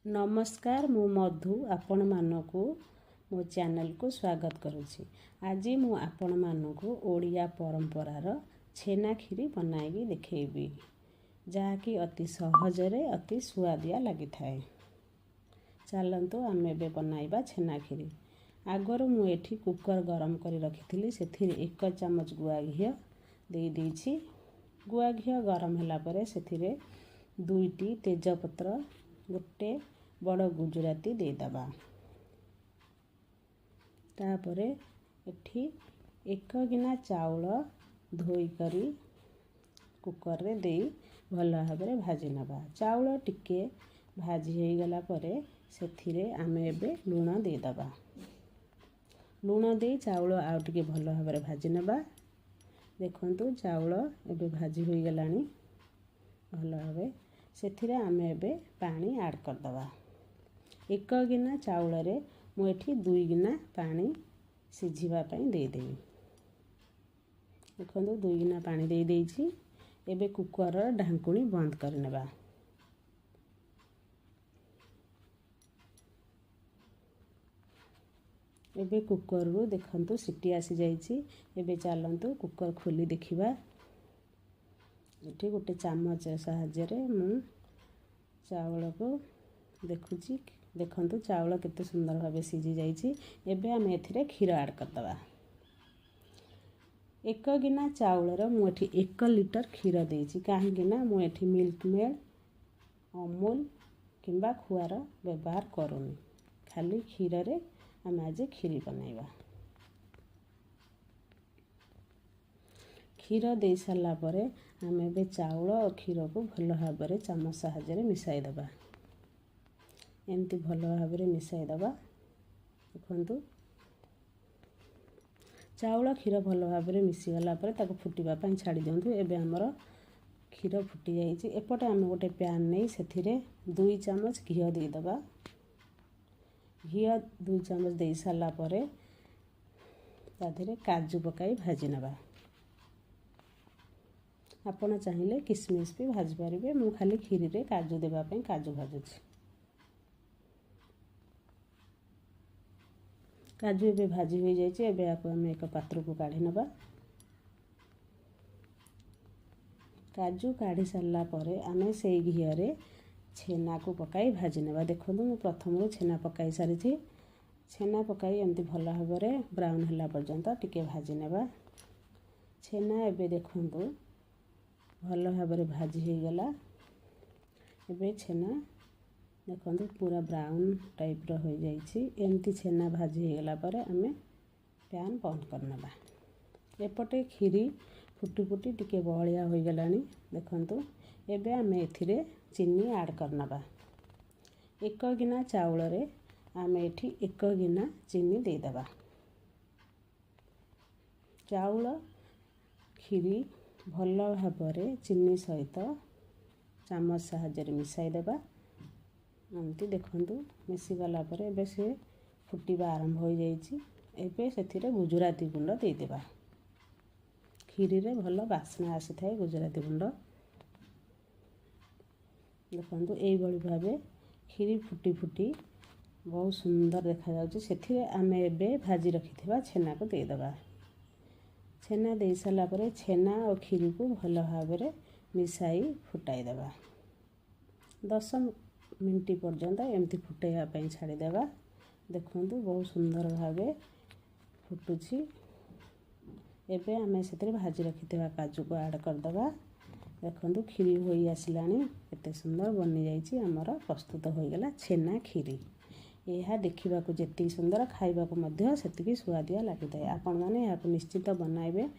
नमस्कार मु मधु आपण मानकु मो चैनल को स्वागत करुछि। आज मु आपण मानकु ओडिया परंपरार छेना खीरी बनाई देखैबी जहाँकि अति सहजरे अति स्वादिया लगी थाए। चलंतु आम एबे बनाइबा छेना खीरी। आगर मु एठी कुकर गरम करी रखिथिली सेथिरे 1 चामच गुआ घिया देई देछि। गुआ घिया गरम होला परे सेथिरे 2टी तेजपत्र गोटे बड़ गुजराती देदबा। तापरे एठी 1 गिना चाउल धोई करी कुकर रे देई भल भाबरे भाजी नबा। चाउल टिके भाजी हो गला परे सेथिरे आमे एबे लूण देदबा। लूण दे चाउल आउ टिके भल भाबरे भाजी नबा। देखंतु चाउल एबे भाजी हो गलानी भल भाबे। सेथिरे आमे एबे पानी ऐड कर दबा। 1 गिना चाउल रे मु एठी 2 गिना पानी सिझिबा पई दे देबी। देखंतु 2 गिना पानी दे देछि। एबे कुकर र ढांकुणी बंद कर नेबा। एबे कुकर रो देखंतु सिटी आसी जाइछि। एबे चलंतु कुकर खोली देखिबा। एठी गोटे चामच सहाय्य रे मु चावल को देखुछि। देखंतु चावल केते सुंदर भाबे सिझी जाइछि। एबे हम एथिरे क्षीर ऐड कर दबा। 1 गिना चावल रो मु एठी 1 लिटर क्षीर देछि। काहे गिना मु एठी मिल्क मेड अमूल किंबा खुआर व्यवहार करूनी। खाली क्षीर रे हम आज खीरी बनाइबा। क्षीर दे साला परे हम एबे चाउल और क्षीर को भल भाबरे चामच सहाय्य रे मिसाई दबा। एमती भल भाबरे मिसाई दबा। देखंतु चाउल क्षीर भल भाबरे मिसी गला परे ताको फुटिबा पई छाडी दियंतु। एबे हमर क्षीर फुटी जाइछि। एपटे हम गोटे पैन नै सेथिरे 2 चामच घी दे दबा। घी 2 चामच दे साला परे ताधिरे काजू पकाई भाजी नबा। आपण चाहिए किसमिस भी भाजी पारिबे। मु खाली खीरी रे काजू देबा पई काजू भाजुछि। काजू एबे भाजी हो जाइछि। एबे आपको हम एक पात्र को काढी नबा। काजू काढी सारला परे आमे सेई घी रे छेना को पकाई भाजी नबा। देखंतु मु प्रथम रो छेना पकाई सारिछि। छेना पकाई एमती भल भाबरे ब्राउन हला पर्यंत टिके भाजी नबा। छेना एबे देखंतु भल भाबरे भाजी हो गला। एबे छेना देखंतु पूरा ब्राउन टाइप रो हो जाइछि। एमती छेना भाजी हो गला परे आमे पैन बंद कर नबा। एपटे खीरी फुटी फुटी टिके बहलिया हो गलानी। देखंतु एबे आमे एथिरे चीनी ऐड कर नबा। 1 गिना चाउल रे आमे एठी 1 गिना चीनी दे दबा। चाउल खीरी भल भाबरे चीनी सहित चामच सहाय्य रे मिसाई देबा। एमती देखंतु मिसी गला परे एबे से फुटीबा आरंभ हो जाइछि। एबे सेथिरे गुजराती गुंड दे देबा। खीरी रे भल बास्ना आसी थाए गुजराती गुंड। देखंतु एई बळी भाबे खीरी फुटी फुटी बहुत सुंदर देखा जाउछि। सेथिरे आमे एबे भाजी रखिथिबा छेना को दे देबा। छेना दे साला परे छेना और खीरी को भल भाबरे मिसाई फुटाई देबा। 10 मिनिट पर्यंत एमती फुटाइबा पई छाडी देबा। देखंतु बहुत सुंदर भाबे फुटुछि। एबे आमे सेतरे भाजी रखिथिबा काजू को ऐड कर दबा। देखंतु खीरी होई आसिलानी केते सुंदर बनि जाइछि। हमर प्रस्तुत होई गेला छेना खीरी। यह देखा जेति सुंदर खाइबा को मध्य सेतिकी स्वादिया लागिଥାଏ। आपण माने याको निश्चित बनाइबे।